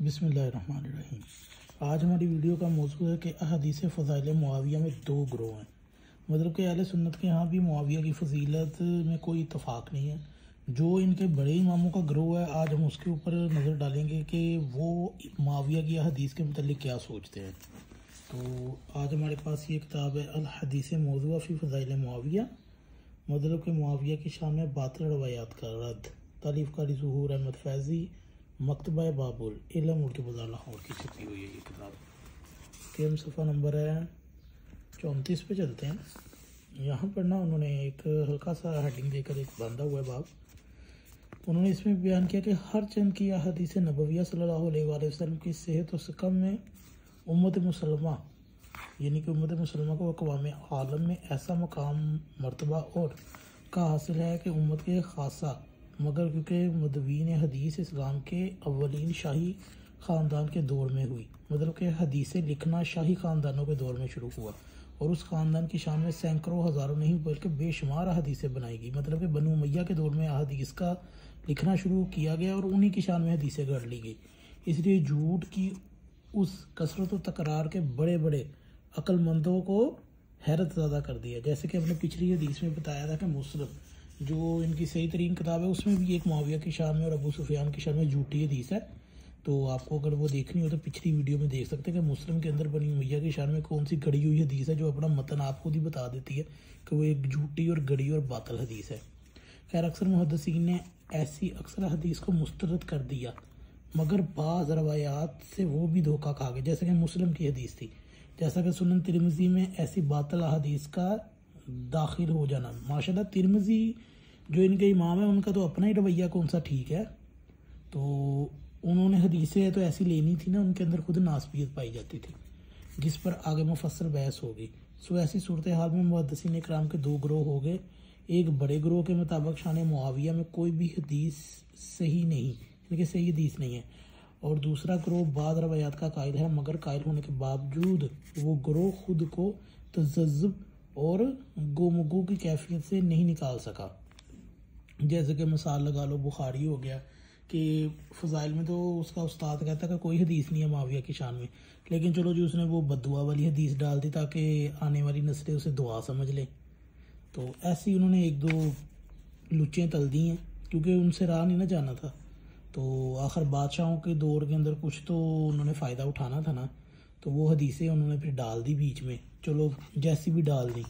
बिस्मिल्लाहिर्रहमानिर्रहीम। आज हमारी वीडियो का मौजू है कि अहादीस फ़ज़ाइल मुआविया में दो ग्रोह हैं। मतलब कि अहले सुन्नत के यहाँ भी मुआविया की फजीलत में कोई इत्तफ़ाक़ नहीं है। जो इनके बड़े इमामों का ग्रोह है, आज हम उसके ऊपर नज़र डालेंगे कि वो मुआविया की अहादीस के मतलब क्या सोचते हैं। तो आज हमारे पास ये किताब है अल हदीस मौज़ूआ फ़ी फ़ज़ाइल मुआविया, मतलब कि मुआविया की शान में बातिल रवायात का रद्द। तारीफ़ कारी ज़ुहूर अहमद फैज़ी, मकतबा बाबुल इल्म उर्दू बाज़ार लाहौर की छपी हुई है ये किताब। के हम सफ़ा नंबर है 34 पे चलते हैं। यहाँ पर ना उन्होंने एक हल्का सा हेडिंग देकर एक बांधा हुआ है बाब। उन्होंने इसमें बयान किया कि हर चंद की हदीस नबविया सल्लल्लाहु अलैहि वसल्लम की सेहत व सकम में उम्मत मुसलमा यानी कि उम्मत मुसलमा को अक़वाम आलम में ऐसा मकाम मर्तबा और का हासिल है कि उम्मत के खासा, मगर क्योंकि मुदव्वीन हदीस इस्लाम के अव्वलीन शाही ख़ानदान के दौर में हुई, मतलब कि हदीसें लिखना शाही ख़ानदानों के दौर में शुरू हुआ और उस ख़ानदान की शान में सैकड़ों हज़ारों नहीं बल्कि बेशुमार हदीसें बनाई गई। मतलब कि बनु उमैया के दौर में हदीस का लिखना शुरू किया गया और उन्हीं की शान में हदीसें गढ़ ली गई। इसलिए झूठ की उस कसरत व तकरार के बड़े बड़े अक्लमंदों को हैरत ज़्यादा कर दिया। जैसे कि हमने पिछली हदीस में बताया था कि मुस्लिम जो इनकी सही तरीन किताब है उसमें भी एक मुआविया की शान में और अबू सुफियान की शान में झूठी हदीस है। तो आपको अगर वो देखनी हो तो पिछली वीडियो में देख सकते हैं कि मुस्लिम के अंदर बनी उमैया की शान में कौन सी गढ़ी हुई हदीस है जो अपना मतन आप खुद ही बता देती है कि वो एक झूठी और गढ़ी और बातल हदीस है। खैर अक्सर मुहद्दिसीन ने ऐसी अक्सर हदीस को मुस्तरद कर दिया, मगर बाज़ रवायात से वो भी धोखा खा गए। जैसे कि मुस्लिम की हदीस थी, जैसा कि सुनन तिरमिज़ी में ऐसी बातल हदीस का दाखिल हो जाना। माशाल्लाह तिरमिज़ी जो इनके इमाम है उनका तो अपना ही रवैया कौन सा ठीक है। तो उन्होंने हदीसें तो ऐसी लेनी थी ना, उनके अंदर खुद नासबियत पाई जाती थी जिस पर आगे मुफस्सल बहस होगी। सो ऐसी सूरत हाल में मुहद्दिसीन इकराम के दो ग्रोह हो गए। एक बड़े ग्रोह के मुताबिक शान मुआविया में कोई भी हदीस सही नहीं, यानी सही हदीस नहीं है, और दूसरा ग्रोह बाद रवायात का कायल है, मगर कायल होने के बावजूद वो ग्रोह खुद को तज़ब्ज़ुब और गोमगो की कैफियत से नहीं निकाल सका। जैसे कि मिसाल लगा लो, बुखारी हो गया कि फ़ज़ाइल में तो उसका उस्ताद कहता है कि कोई हदीस नहीं है मुआविया की शान में, लेकिन चलो जी उसने वो बद्दुआ वाली हदीस डाल दी ताकि आने वाली नस्लें उसे दुआ समझ लें। तो ऐसी उन्होंने एक दो लुच्चें तल दी हैं क्योंकि उनसे राह नहीं ना जाना था। तो आखिर बादशाहों के दौर के अंदर कुछ तो उन्होंने फ़ायदा उठाना था ना, तो वो हदीसें उन्होंने फिर डाल दी बीच में। चलो जैसी भी डाल दी,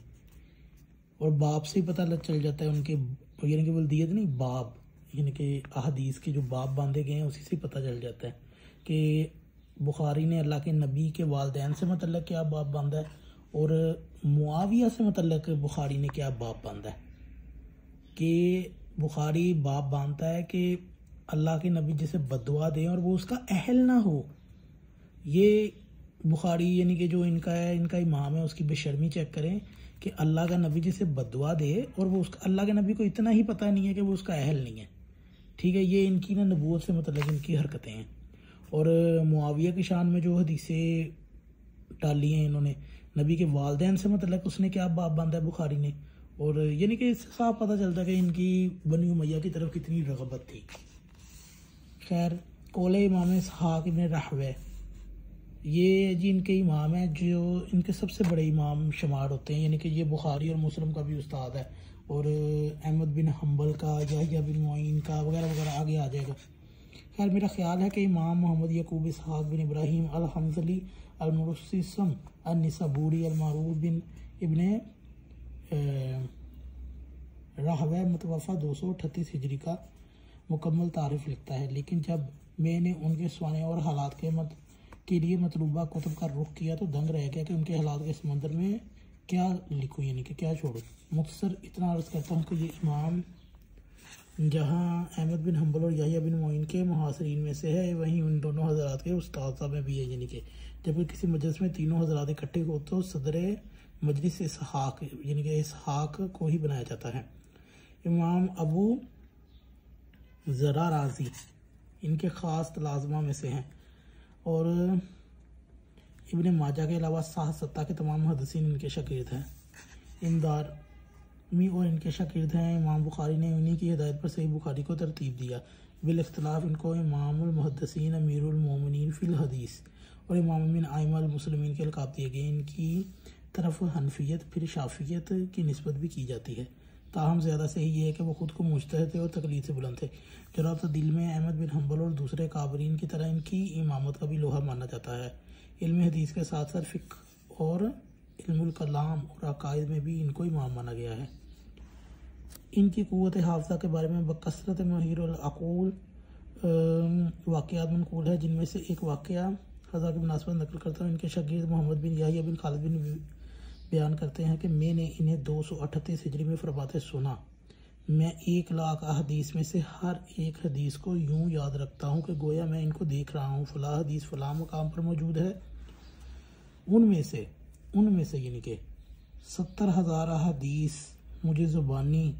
और बाप से ही पता लग चल जाता है उनके, यानी कि वल्दियत नहीं बाब, यानी कि अहदीस के जो बाब बांधे गए हैं उसी से पता चल जाता है कि बुखारी ने अल्लाह के नबी के वालदैन से मतलब क्या बाब बांधा है और मुआविया से मतलब बुखारी ने क्या बाब बांधा है। कि बुखारी बाब बांधता है कि अल्लाह के नबी जिसे बद्दुआ दें और वो उसका अहल ना हो। ये बुखारी यानी कि जो इनका है, इनका इमाम है, उसकी बेशर्मी चेक करें कि अल्लाह का नबी जिसे बद्दुआ दे और वो उसका, अल्लाह के नबी को इतना ही पता नहीं है कि वो उसका अहल नहीं है। ठीक है, ये इनकी ना नबूवत से मतलब इनकी हरकतें हैं। और मुआविया की शान में जो हदीसें डाली हैं इन्होंने, नबी के वालदैन से मतलब उसने क्या बाब बांधा है बुखारी ने, और यानी कि इससे साफ पता चलता है कि इनकी बनी उमैया की तरफ कितनी रग़बत थी। खैर कौले इमाम इसहाक़ इब्न राहवे, ये जी इनके इमाम हैं जो इनके सबसे बड़े इमाम शुमार होते हैं, यानी कि ये बुखारी और मुस्लिम का भी उस्ताद है और अहमद बिन हम्बल का, यहया बिन मुईन का वगैरह वगैरह आगे आ जाएगा। खैर मेरा ख्याल है कि इमाम मोहम्मद यकूब इसहाक़ बिन इब्राहीम अल हम्ज़ली अल मुरस्सिम अन निसाबूरी अल मारूफ बिन इब्न राहवे मुतवफ़ा 238 हिजरी का मुकम्मल तारीफ़ लिखता है। लेकिन जब मैंने उनके स्वाने और हालात के लिए मतलूबा कुतुब का रुख किया तो दंग रह गया कि उनके हालात के समंदर में क्या लिखूँ, यानी कि क्या छोड़ूँ। मुख्तसर इतना अर्ज़ करता हूँ कि ये इमाम जहाँ अहमद बिन हम्बल और यहया बिन मुईन के मुहासिरीन में से है, वहीं उन दोनों हज़रात के उस्ताद साहब में भी है। यानी कि जब किसी मजलिस में तीनों हज़रात इकट्ठे हो तो सदर मजलिस इसहाक़ यानी कि इसहाक़ को ही बनाया जाता है। इमाम अबू ज़रा राज़ी इनके ख़ास तलाज़मा में से हैं और इब्न माजा के अलावा साह सत्ता के तमाम मुहद्दिसीन इनके शागिर्द हैं। इमदारमी और इनके शागिर्द हैं। इमाम बुखारी ने उन्हीं की हिदायत पर सही बुखारी को तरतीब दिया। बिल इख्तलाफ इनको इमामुल मुहद्दिसीन अमीरुल मोमिनीन फिल हदीस और इमाम मिन आइमल मुस्लिमीन के अलकाब दिए गए। इनकी तरफ हनफियत फिर शाफियत की निस्बत भी की जाती है। ताहम ज़्यादा सही ये है कि वो ख़ुद को मुजतहिद थे और तकलीद से बुलंद थे। जरा तो दिल में अहमद बिन हम्बल और दूसरे काबरीन की तरह इनकी इमामत का भी लोहा माना जाता है। इल्म हदीस के साथ साथ फ़िक़्ह और इल्मुल कलाम और अकायद में भी इनको इमाम माना गया है। इनकी क़ुव्वत हाफ़ज़ा के बारे में बकसरत महीरुल अक़ूल वाक़यात मनक़ूल है, जिनमें से एक वाक़या क़ज़ा की मुनासबत नकल करता हूँ। इनके शागिर्द मोहम्मद बिन याहिया बिन खालिद बिन बयान करते हैं कि मैंने इन्हें 238 हिजरी में फरमाते सुना, मैं 1 लाख अहदीस में से हर एक हदीस को यूं याद रखता हूँ कि गोया मैं इनको देख रहा हूँ। फ़लाँ हदीस फ़लाँ मकाम पर मौजूद है। उनमें से यानी कि 70,000 अहदीस मुझे ज़ुबानी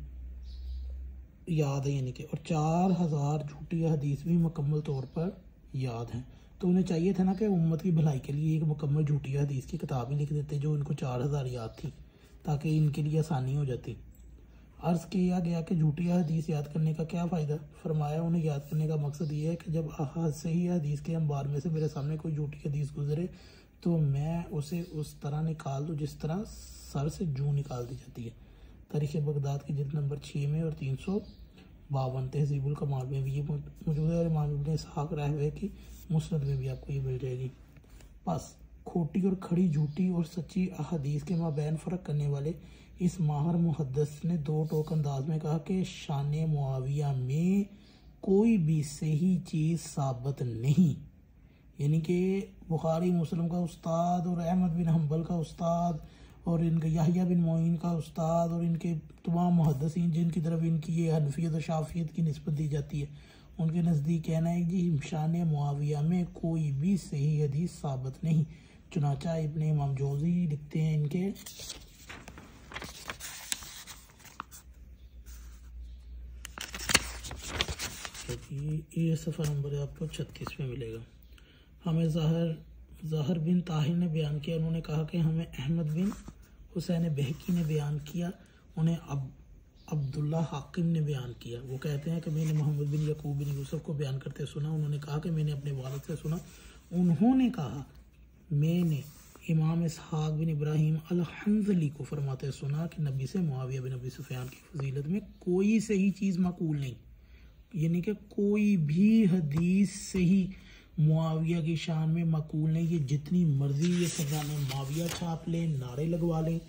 याद है यानी कि, और 4,000 झूठी हदीस भी मुकम्मल तौर पर याद हैं। तो उन्हें चाहिए था ना कि उम्मत की भलाई के लिए एक मुकम्मल झूठी हदीस की किताब ही लिख देते जो इनको 4,000 याद थी, ताकि इनके लिए आसानी हो जाती। अर्ज़ किया गया कि झूठी हदीस याद करने का क्या फ़ायदा। फरमाया उन्हें याद करने का मकसद ये है कि जब सही हदीस के अंबार में से मेरे सामने कोई झूठी हदीस गुजरे तो मैं उसे उस तरह निकाल दूँ जिस तरह सर से जूं निकाल दी जाती है। तारीख़ बगदाद की जिल्द नंबर 6 में और 352 तहज़ीबुल कमाल में भी ये मौजूद है और इमाम इब्न इसहाक़ रहवे की मुस्नद में भी आपको ये मिल जाएगी। बस खोटी और खड़ी झूठी और सच्ची अहदीस के माबैन फ़र्क करने वाले इस माहर मुहद्दिस ने 2 टोक अंदाज में कहा कि शान मुआविया में कोई भी सही चीज़ साबित नहीं, यानी कि बुखारी मुस्लिम का उस्ताद और अहमद बिन हम्बल का उस्ताद और इनके याहिया बिन मोइन का उस्ताद और इनके तमाम मुहद्दिसीन जिनकी तरफ इनकी ये हनफियत और शाफियत की निस्बत दी जाती है, उनके नज़दीक कहना है जी शान मुआविया में कोई भी सही हदीस साबित नहीं। चुनाचा इब्ने इमाम जोज़ी लिखते हैं इनके ये सफ़ा नंबर आपको 36 में मिलेगा। हमें ज़ाहर बिन ताहिर ने बयान किया, उन्होंने कहा कि हमें अहमद बिन हुसैन बहकी ने बयान किया, उन्हें अब्दुल्ला हाकिम ने बयान किया। वो कहते हैं कि मैंने मोहम्मद बिन यकूब बिन यूसुफ को बयान करते सुना। उन्होंने कहा कि मैंने अपने वालिद से सुना। उन्होंने कहा मैंने इमाम इसहाक़ बिन इब्राहीम अल-हंज़ली को फरमाते सुना कि नबी से मुआविया बिन अबी सुफ़ियान की फजीलत में कोई सही चीज़ माकूल नहीं, यानी कि कोई भी हदीस सही मुआविया की शान में माकूल नहीं। ये जितनी मर्जी ये सरदार मुआविया छाप लें, नारे लगवा लें,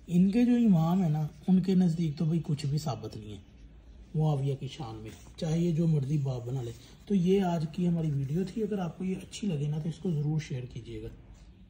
इनके जो इमाम है ना उनके नज़दीक तो भाई कुछ भी साबित नहीं है मुआविया की शान में, चाहे ये जो मर्जी बाप बना ले। तो ये आज की हमारी वीडियो थी। अगर आपको ये अच्छी लगे ना तो इसको ज़रूर शेयर कीजिएगा।